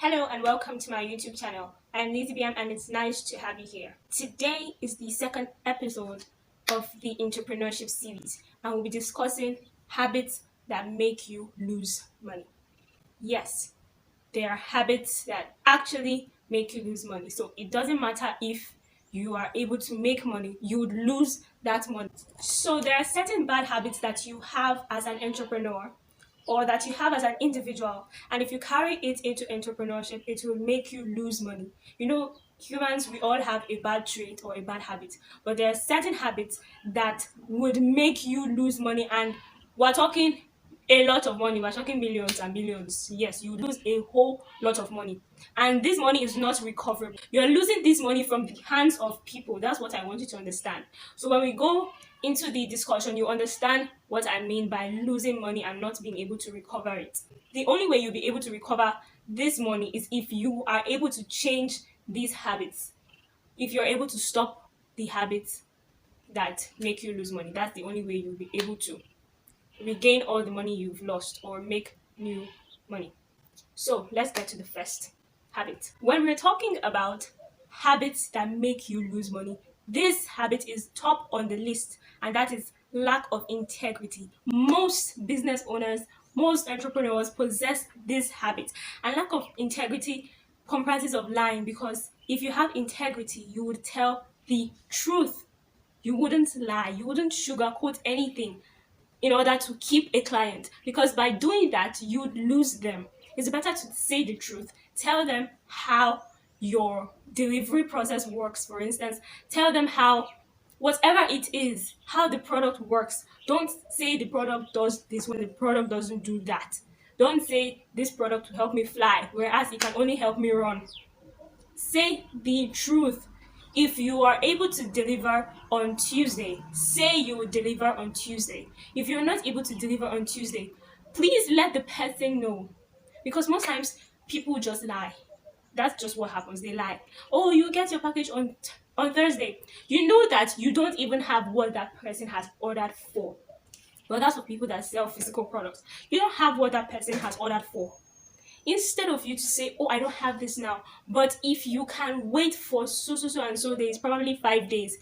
Hello and welcome to my YouTube channel. I'm Lizzie BM and it's nice to have you here. Today is the second episode of the entrepreneurship series and we'll be discussing habits that make you lose money. Yes, there are habits that actually make you lose money. So it doesn't matter if you are able to make money, you would lose that money. So there are certain bad habits that you have as an entrepreneur or that you have as an individual, and if you carry it into entrepreneurship, it will make you lose money. Humans, we all have a bad trait or a bad habit, but there are certain habits that would make you lose money, and we're talking a lot of money. We're talking millions and millions. Yes, you lose a whole lot of money, and this money is not recoverable. You're losing this money from the hands of people. That's what I want you to understand. So when we go into the discussion, you understand what I mean by losing money and not being able to recover it. The only way you'll be able to recover this money is if you are able to change these habits. If you're able to stop the habits that make you lose money, that's the only way you'll be able to regain all the money you've lost or make new money. So let's get to the first habit. When we're talking about habits that make you lose money, this habit is top on the list, and that is lack of integrity. Most business owners, most entrepreneurs possess this habit, and lack of integrity comprises of lying, because if you have integrity, you would tell the truth. You wouldn't lie, you wouldn't sugarcoat anything in order to keep a client, because by doing that you'd lose them. It's better to say the truth. Tell them how your delivery process works. For instance, tell them how whatever it is, how the product works. Don't say the product does this when the product doesn't do that. Don't say this product will help me fly whereas it can only help me run. Say the truth. If you are able to deliver on Tuesday, say you will deliver on Tuesday. If you're not able to deliver on Tuesday, please let the person know. Because most times people just lie. That's just what happens. They lie. Oh, you get your package on Thursday. You know that you don't even have what that person has ordered for. Well, that's for people that sell physical products. You don't have what that person has ordered for. Instead of you to say, oh, I don't have this now, but if you can wait for so and so days, probably 5 days,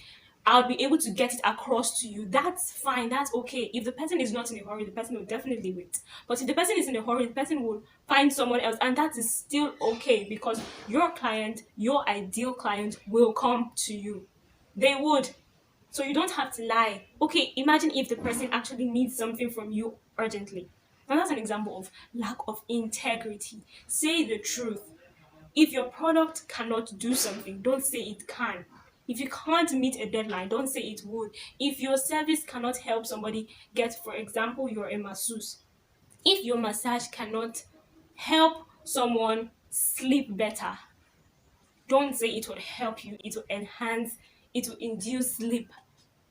I'll be able to get it across to you. That's fine, that's okay. If the person is not in a hurry, the person will definitely wait. But if the person is in a hurry, the person will find someone else, and that is still okay, because your client, your ideal client, will come to you. They would. So you don't have to lie. Okay, imagine if the person actually needs something from you urgently. And that's an example of lack of integrity. Say the truth. If your product cannot do something, don't say it can. If you can't meet a deadline, don't say it would. If your service cannot help somebody get, for example, you're a masseuse. If your massage cannot help someone sleep better, don't say it would help you, it will enhance, it will induce sleep.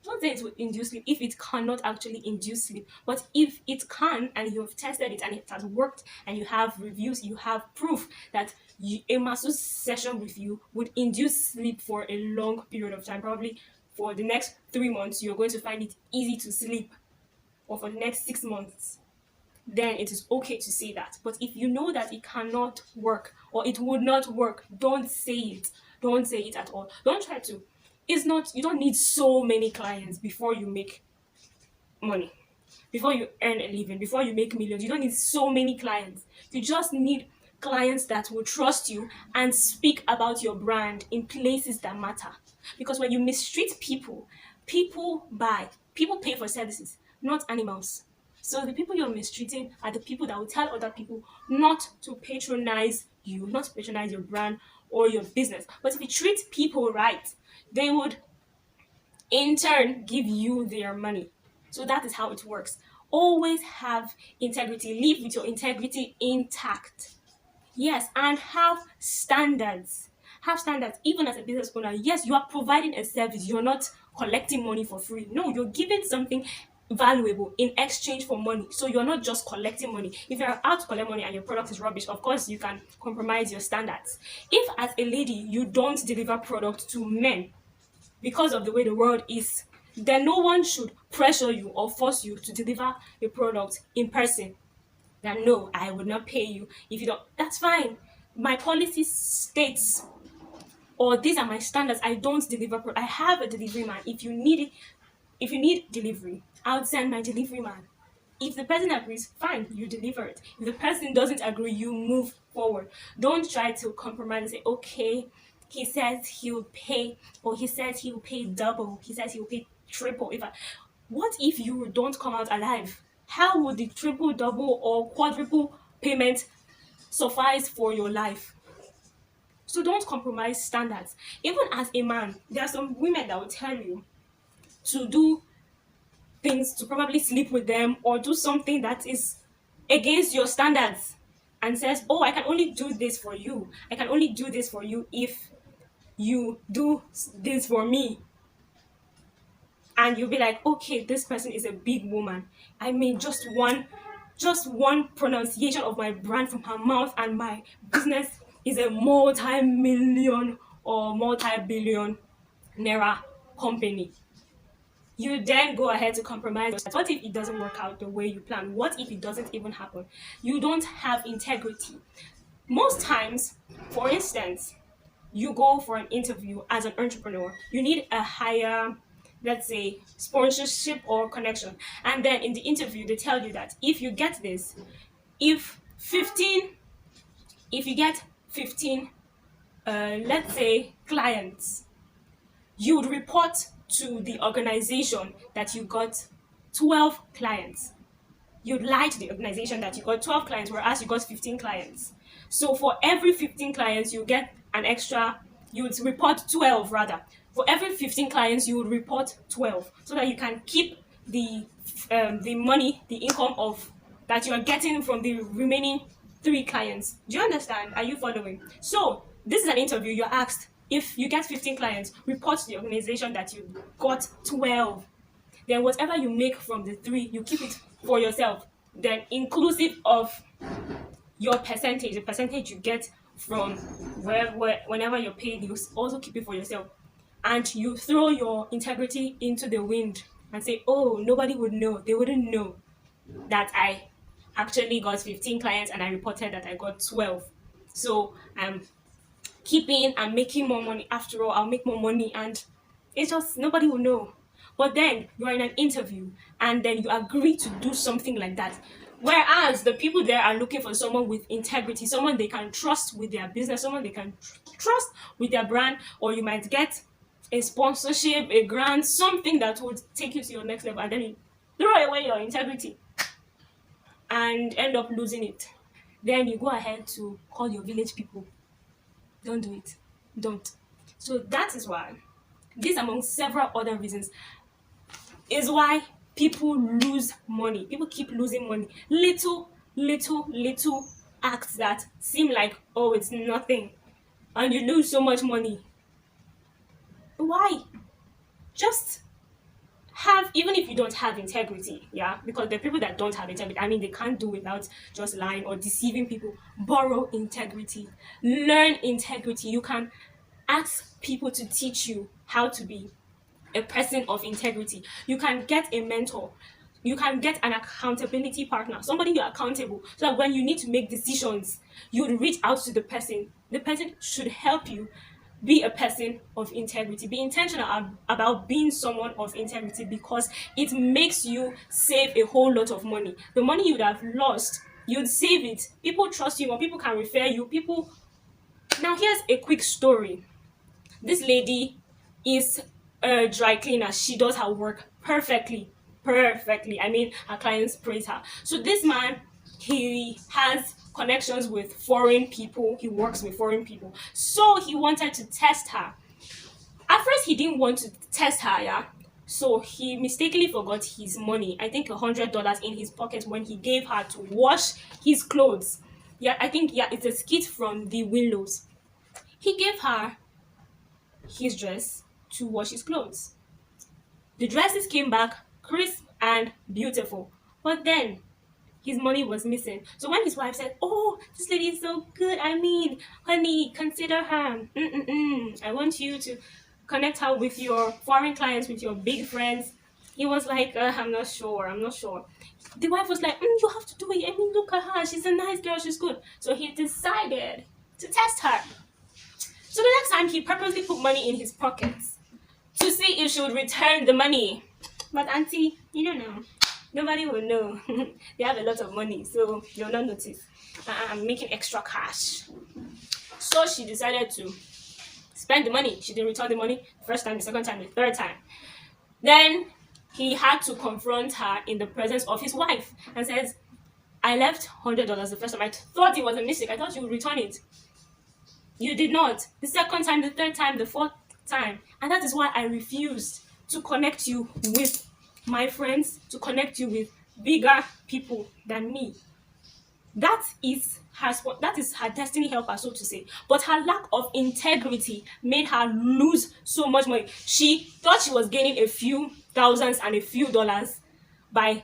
Don't say it will induce sleep if it cannot actually induce sleep. But if it can, and you've tested it and it has worked, and you have reviews, you have proof that a masseuse session with you would induce sleep for a long period of time, probably for the next 3 months, you're going to find it easy to sleep, or for the next 6 months, then it is okay to say that. But if you know that it cannot work or it would not work, don't say it. Don't say it at all. Don't try to. It's not, you don't need so many clients before you make money, before you earn a living, before you make millions. You don't need so many clients. You just need clients that will trust you and speak about your brand in places that matter. Because when you mistreat people, people buy. People pay for services, not animals. So the people you're mistreating are the people that will tell other people not to patronize you, not to patronize your brand or your business. But if you treat people right, they would in turn give you their money. So that is how it works. Always have integrity. Live with your integrity intact. Yes, and have standards. Have standards. Even as a business owner, yes, you are providing a service. You're not collecting money for free. No, you're giving something valuable in exchange for money. So you're not just collecting money. If you're out to collect money and your product is rubbish, of course you can compromise your standards. If as a lady you don't deliver product to men because of the way the world is, then no one should pressure you or force you to deliver a product in person. That no, I would not pay you if you don't. That's fine. my policy states, or these are my standards. I don't deliver. I have a delivery man. If you need it, if you need delivery, I'll send my delivery man. If the person agrees, fine, you deliver it. If the person doesn't agree, you move forward. Don't try to compromise and say, okay, he says he'll pay, or he says he'll pay double, he says he'll pay triple. What if you don't come out alive? How would the triple, double, or quadruple payment suffice for your life? So don't compromise standards. Even as a man, there are some women that will tell you to do things, to probably sleep with them or do something that is against your standards, and says, oh, I can only do this for you. I can only do this for you if you do this for me. And you'll be like, okay, this person is a big woman. I mean, just one pronunciation of my brand from her mouth and my business is a multi-million or multi-billion naira company. You then go ahead to compromise. What if it doesn't work out the way you plan? What if it doesn't even happen? You don't have integrity. Most times, for instance, you go for an interview as an entrepreneur, you need a higher, let's say, sponsorship or connection. And then in the interview, they tell you that if you get this, if you get 15, let's say, clients, you would report to the organization that you got 12 clients. You'd lie to the organization that you got 12 clients, whereas you got 15 clients. So for every 15 clients, you get an extra, you would report 12 rather. For every 15 clients, you would report 12, so that you can keep the money, the income of that you are getting from the remaining 3 clients. Do you understand? Are you following? So this is an interview. You're asked, if you get 15 clients, report to the organization that you got 12. Then whatever you make from the 3, you keep it for yourself. Then inclusive of your percentage, the percentage you get from whenever you're paid, you also keep it for yourself. And you throw your integrity into the wind and say, oh, nobody would know. They wouldn't know that I actually got 15 clients and I reported that I got 12. So I'm keeping and making more money. After all, I'll make more money, and it's just nobody will know. But then you are in an interview and then you agree to do something like that. Whereas the people there are looking for someone with integrity, someone they can trust with their business, someone they can trust with their brand, or you might get a sponsorship, a grant, something that would take you to your next level, and then you throw away your integrity and end up losing it. Then you go ahead to call your village people. Don't do it. Don't. So that is why, this among several other reasons, is why people lose money. People keep losing money. Little acts that seem like, oh, it's nothing, and you lose so much money. Why? Just have, even if you don't have integrity, yeah, because the people that don't have integrity, I mean, they can't do without just lying or deceiving people. Borrow integrity, learn integrity. You can ask people to teach you how to be a person of integrity. You can get a mentor, you can get an accountability partner, somebody you're accountable, so that when you need to make decisions, you would reach out to the person. The person should help you be a person of integrity. Be intentional about being someone of integrity, because it makes you save a whole lot of money. The money you would have lost, you'd save it. People trust you more, people can refer you, people. Now here's a quick story. This lady is a dry cleaner. She does her work perfectly. I mean, her clients praise her. So this man, he has connections with foreign people. He works with foreign people. So he wanted to test her. At first, he didn't want to test her, yeah. So he mistakenly forgot his money, I think $100 in his pocket, when he gave her to wash his clothes. Yeah, I think, yeah, it's a skit from the Willows. He gave her his dress to wash his clothes. The dresses came back crisp and beautiful, but then his money was missing. So when his wife said, oh, this lady is so good, I mean, honey, consider her. I want you to connect her with your foreign clients, with your big friends. He was like, I'm not sure. The wife was like, you have to do it. I mean, look at her. She's a nice girl. She's good. So he decided to test her. So the next time he purposely put money in his pockets to see if she would return the money. But auntie, you don't know. Nobody will know. They have a lot of money, so they'll not notice. I'm making extra cash. So she decided to spend the money. She didn't return the money the first time, the second time, the third time. Then he had to confront her in the presence of his wife and says, I left $100 the first time. I thought it was a mistake. I thought you would return it. You did not. The second time, the third time, the fourth time. And that is why I refused to connect you with my friends, to connect you with bigger people than me. That is her destiny helper, so to say. But her lack of integrity made her lose so much money. She thought she was gaining a few thousands and a few dollars by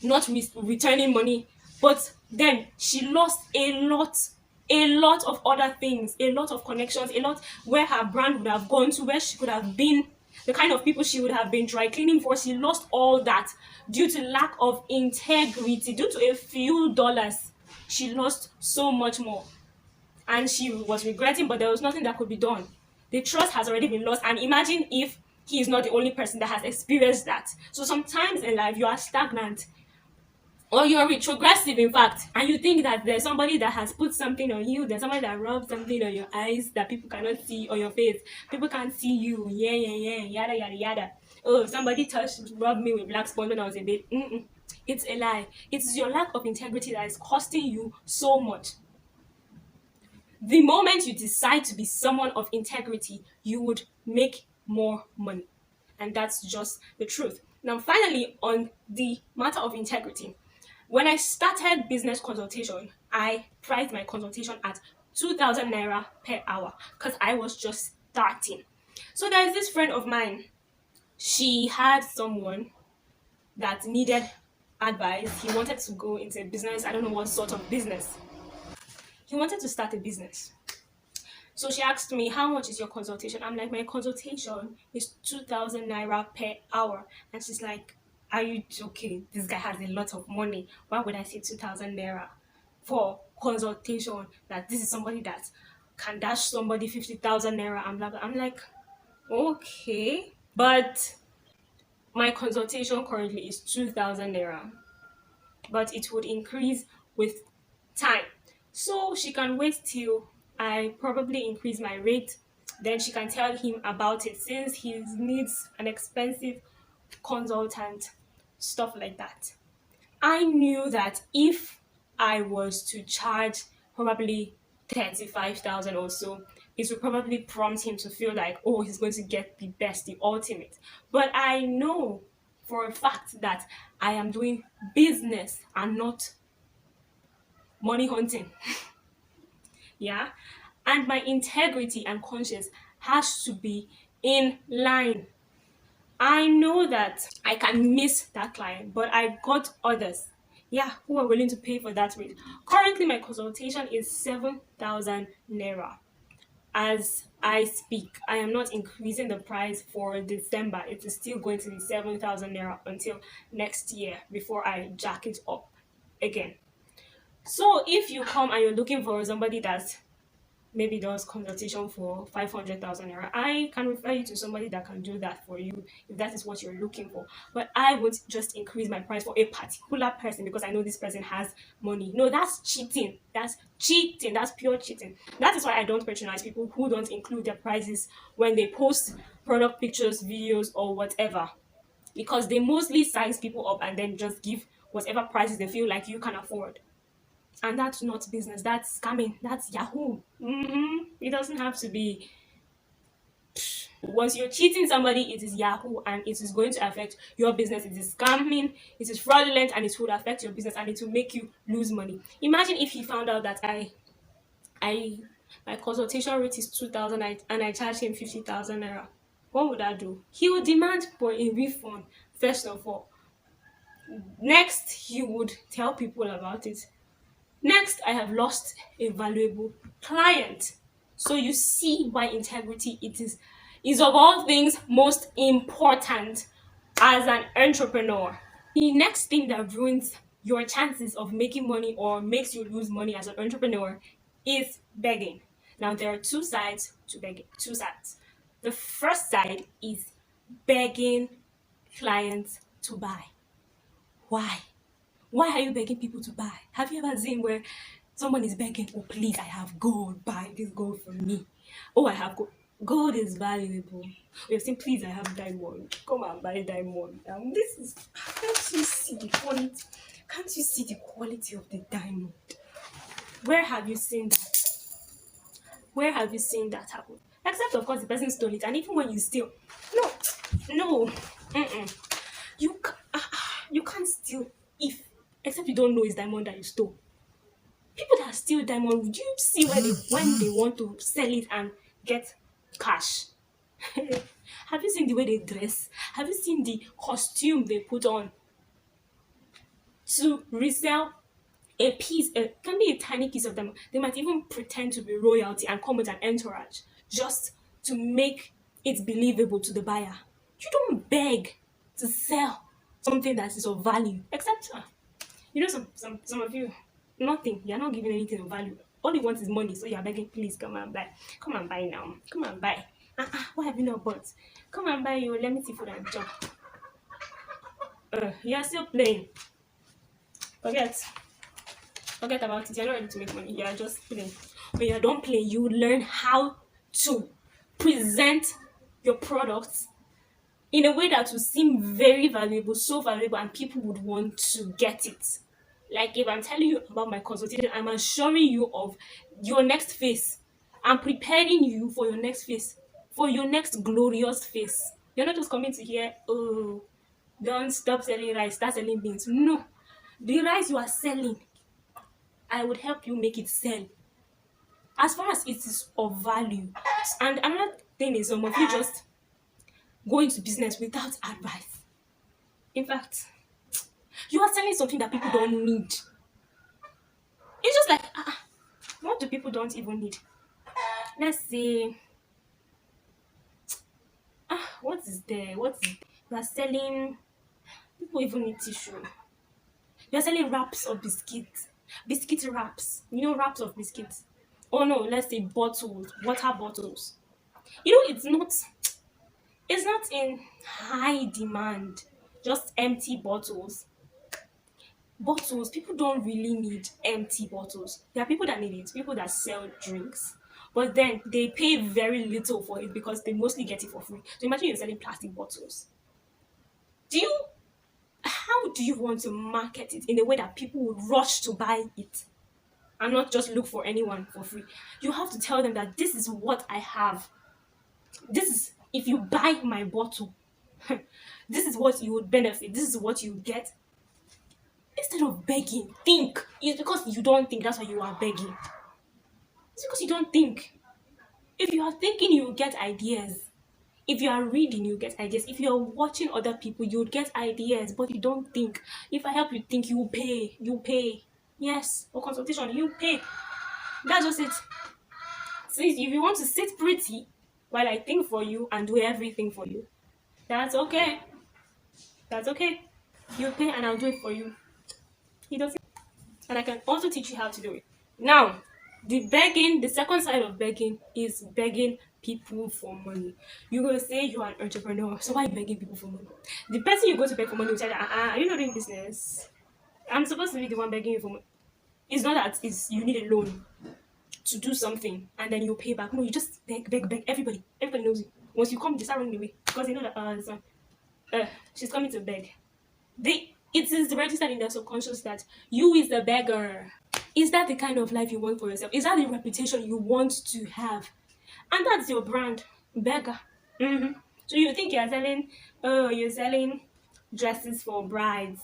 not returning money, but then she lost a lot of other things, a lot of connections, a lot where her brand would have gone to, where she could have been, the kind of people she would have been dry cleaning for. She lost all that due to lack of integrity, due to a few dollars. She lost so much more, and she was regretting, but there was nothing that could be done. The trust has already been lost, and imagine if he is not the only person that has experienced that. So sometimes in life you are stagnant, or you're retrogressive, in fact, and you think that there's somebody that has put something on you, there's somebody that rubbed something on your eyes that people cannot see, on your face. People can't see you, yada yada yada. Oh, somebody rubbed me with black sponge when I was a baby. It's a lie. It's your lack of integrity that is costing you so much. The moment you decide to be someone of integrity, you would make more money. And that's just the truth. Now, finally, on the matter of integrity, when I started business consultation, I priced my consultation at 2,000 naira per hour because I was just starting. So there's this friend of mine. She had someone that needed advice. He wanted to go into a business. I don't know what sort of business. He wanted to start a business. So she asked me, how much is your consultation? I'm like, my consultation is 2,000 naira per hour. And she's like, are you joking? This guy has a lot of money. Why would I say 2,000 naira for consultation? That this is somebody that can dash somebody 50,000 naira. I'm like, okay. But my consultation currently is 2,000 naira. But it would increase with time. So she can wait till I probably increase my rate. Then she can tell him about it, since he needs an expensive consultant, stuff like that. I knew that if I was to charge probably 35,000 or so, it would probably prompt him to feel like, oh, he's going to get the best, the ultimate. But I know for a fact that I am doing business and not money hunting. Yeah, and my integrity and conscience has to be in line. I know that I can miss that client, but I got others, yeah, who are willing to pay for that rate. Currently my consultation is 7,000 naira. As I speak, I am not increasing the price for December. It is still going to be 7,000 naira until next year before I jack it up again. So if you come and you're looking for somebody that maybe does consultation for 500,000 naira, I can refer you to somebody that can do that for you if that is what you're looking for. But I would just increase my price for a particular person because I know this person has money. No, that's cheating. That's cheating. That's pure cheating. That is why I don't patronize people who don't include their prices when they post product pictures, videos, or whatever, because they mostly size people up and then just give whatever prices they feel like you can afford. And that's not business, that's scamming, that's Yahoo. It doesn't have to be. Once you're cheating somebody, it is Yahoo and it is going to affect your business. It is scamming, it is fraudulent, and it will affect your business and it will make you lose money. Imagine if he found out that my consultation rate is 2,000 and I charge him 50,000 naira. What would I do? He would demand for a refund, first of all. Next, he would tell people about it. Next, I have lost a valuable client. So you see why integrity is of all things most important as an entrepreneur. The next thing that ruins your chances of making money or makes you lose money as an entrepreneur is begging. Now, there are two sides to begging. Two sides. The first side is begging clients to buy. Why? Why are you begging people to buy? Have you ever seen where someone is begging, oh, please, I have gold, buy this gold for me. Oh, I have gold. Gold is valuable. We have seen, please, I have diamond. Come and buy diamond. This is, can't you see the quality? Can't you see the quality of the diamond? Where have you seen that? Where have you seen that happen? Except, of course, the person stole it. And even when you steal, no, you, you can't steal if, except you don't know it's diamond that you stole. People that steal diamond, would you see when they want to sell it and get cash? Have you seen the way they dress? Have you seen the costume they put on to resell a piece? It can be a tiny piece of them. They might even pretend to be royalty and come with an entourage just to make it believable to the buyer. You don't beg to sell something that is of value, except some of you, nothing. You're not giving anything of value. All you want is money, so you're begging, please come and buy. Come and buy now. Come and buy. Why have you not bought? Come and buy you. Let me see food and job. You're still playing. Forget about it. You're not ready to make money. You're just playing. When you're done playing, you learn how to present your products in a way that will seem very valuable, so valuable, and people would want to get it. Like if I'm telling you about my consultation, I'm assuring you of your next phase. I'm preparing you for your next phase, for your next glorious phase. You're not just coming to hear, oh, don't stop selling rice, start selling beans. No. The rice you are selling, I would help you make it sell. As far as it is of value. And another thing is, some of you just go into business without advice. In fact, you are selling something that people don't need. It's just like, what do people don't even need? Let's say, what is there? You are selling, people even need tissue. You are selling wraps of biscuits. Biscuit wraps. Wraps of biscuits. Oh no, let's say bottles, water bottles. It's not in high demand. Just empty bottles. Bottles, people don't really need empty bottles. There are people that need it, people that sell drinks, but then they pay very little for it because they mostly get it for free. So imagine you're selling plastic bottles. How do you want to market it in a way that people would rush to buy it and not just look for anyone for free? You have to tell them that this is what I have. This is, if you buy my bottle, this is what you would benefit. This is what you get. Instead of begging, think. It's because you don't think, that's why you are begging. It's because you don't think. If you are thinking, you will get ideas. If you are reading, you get ideas. If you are watching other people, you would get ideas, but you don't think. If I help you think, you pay. You pay. Yes, for consultation, you pay. That's just it. So if you want to sit pretty while I think for you and do everything for you, that's okay. That's okay. You pay and I'll do it for you. He doesn't. And I can also teach you how to do it. Now, the second side of begging is begging people for money. You're going to say you are an entrepreneur, so why are you begging people for money? The person you go to beg for money will tell you, are you not doing business? I'm supposed to be the one begging you for money. It's not that you need a loan to do something and then you pay back. No, you just beg. Everybody knows you. Once you come, they start running away because they know that she's coming to beg. It is registered in their subconscious that you is the beggar. Is that the kind of life you want for yourself? Is that the reputation you want to have? And that's your brand, beggar. So you think you're selling dresses for brides.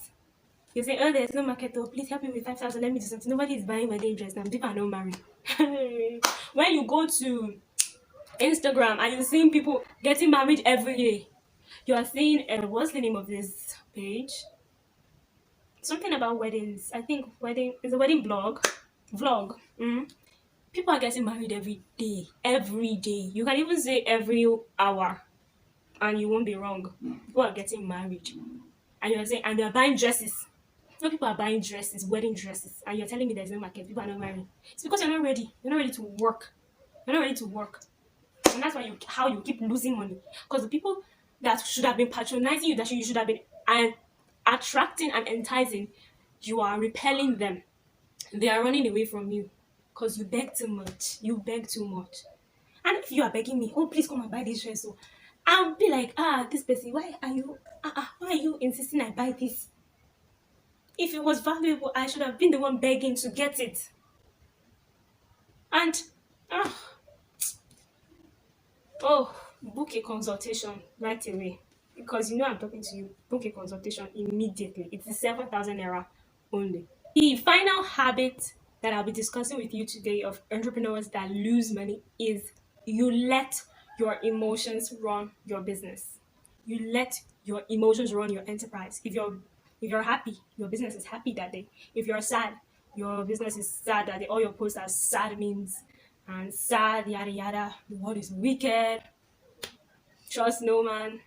You say, oh, there's no market, oh, please help me with 5,000, let me do something. Nobody is buying wedding dress now. People are not married. When you go to Instagram and you're seeing people getting married every day, you are seeing, what's the name of this page? Something about weddings. I think it's a wedding vlog. People are getting married every day. You can even say every hour and you won't be wrong. People are getting married and you're saying, and they're buying dresses. No, people are buying dresses, wedding dresses, and you're telling me there's no market. People are not married. It's because you're not ready to work. You're not ready to work. And that's why you keep losing money. Because the people that should have been patronizing you, that you should have been attracting and enticing, you are repelling them. They are running away from you because you beg too much. You beg too much. And if you are begging me, oh please come and buy this dress, so I'll be like, this person, why are you insisting I buy this? If it was valuable, I should have been the one begging to get it. And book a consultation right away, because you know I'm talking to you. Book a consultation immediately. It's the 7,000 naira only. The final habit that I'll be discussing with you today of entrepreneurs that lose money is you let your emotions run your business. You let your emotions run your enterprise. If you're happy, your business is happy that day. If you're sad, your business is sad that day. All your posts are sad memes and sad yada yada. The world is wicked. Trust no man.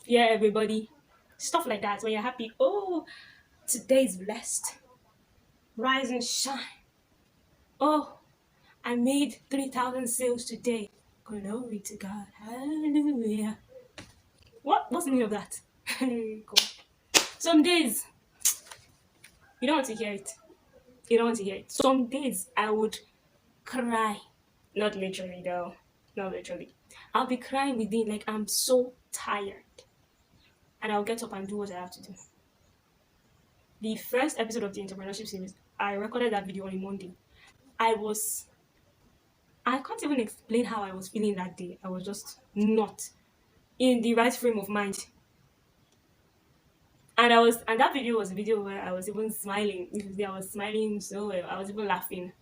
Fear everybody. Stuff like that. When you're happy, oh, today is blessed. Rise and shine. Oh, I made 3,000 sales today. Glory to God. Hallelujah. What's the meaning of that? Cool. Some days, you don't want to hear it. You don't want to hear it. Some days, I would cry. Not literally, though. Not literally. I'll be crying within, like I'm so tired. And I'll get up and do what I have to do. The first episode of the entrepreneurship series, I recorded that video on a Monday. I can't even explain how I was feeling that day. I was just not in the right frame of mind. And that video was a video where I was even smiling. I was smiling so well. I was even laughing.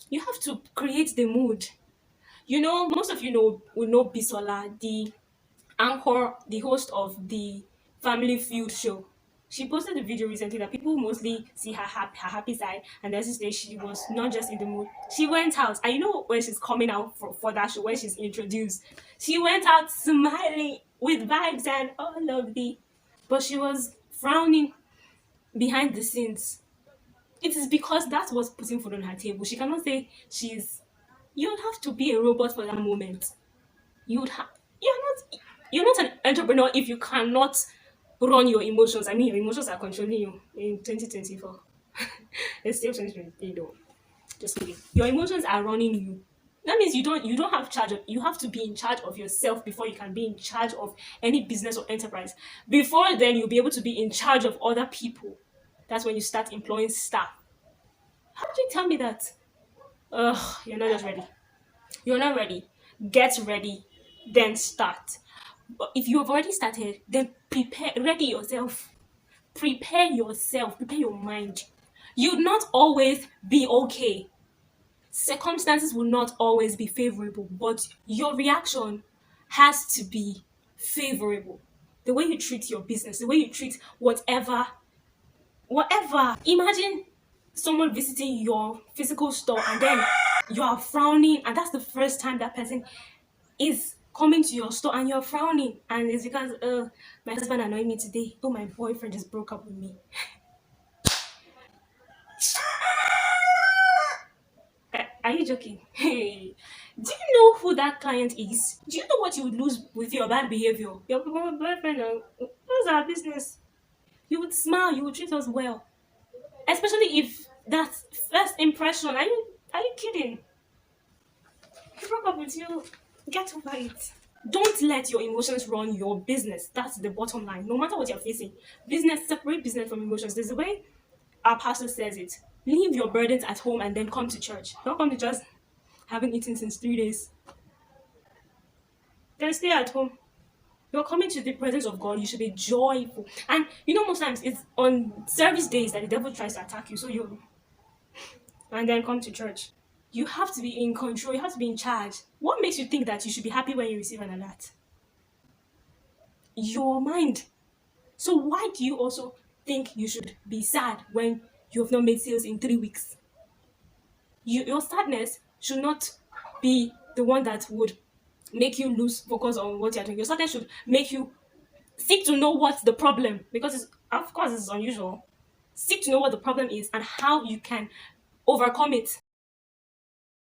You have to create the mood. You know, most of you will know Bisola, the anchor, the host of the Family Feud show. She posted a video recently that people mostly see her happy side, and there's this day she was not just in the mood. She went out, and you know when she's coming out for that show, when she's introduced, she went out smiling with vibes and all of the, but she was frowning behind the scenes. It is because that was putting food on her table. She cannot say you would have to be a robot for that moment. You're not an entrepreneur if you cannot run your emotions. I mean, your emotions are controlling you in 2024. It's still 2023 though. Just kidding. Your emotions are running you. That means you don't have charge of, you have to be in charge of yourself before you can be in charge of any business or enterprise. Before then, you'll be able to be in charge of other people. That's when you start employing staff. How did you tell me that? You're not just ready. You're not ready. Get ready, then start. But if you have already started, then ready yourself. Prepare yourself, prepare your mind. You'll not always be okay. Circumstances will not always be favorable, but your reaction has to be favorable. The way you treat your business, the way you treat whatever. Imagine someone visiting your physical store and then you are frowning, and that's the first time that person is coming to your store and you're frowning, and it's because my husband annoyed me today. Oh, my boyfriend just broke up with me. Are you joking? Hey, do you know who that client is? Do you know what you would lose with your bad behavior? Your boyfriend, what's our business? You would smile, you would treat us well, especially if that's first impression. Are you kidding? He broke up with you. Get over it. Don't let your emotions run your business. That's the bottom line. No matter what you're facing, separate business from emotions. There's a way our pastor says it. Leave your burdens at home and then come to church. Don't come to just having eaten since 3 days. Then stay at home. You're coming to the presence of God. You should be joyful. And you know, most times it's on service days that the devil tries to attack you. And then come to church. You have to be in control. You have to be in charge. What makes you think that you should be happy when you receive an alert? Your mind. So why do you also think you should be sad when you have not made sales in 3 weeks? Your sadness should not be the one that would make you lose focus on what you're doing. Your sadness should make you seek to know what's the problem, because of course it's unusual. Seek to know what the problem is and how you can overcome it.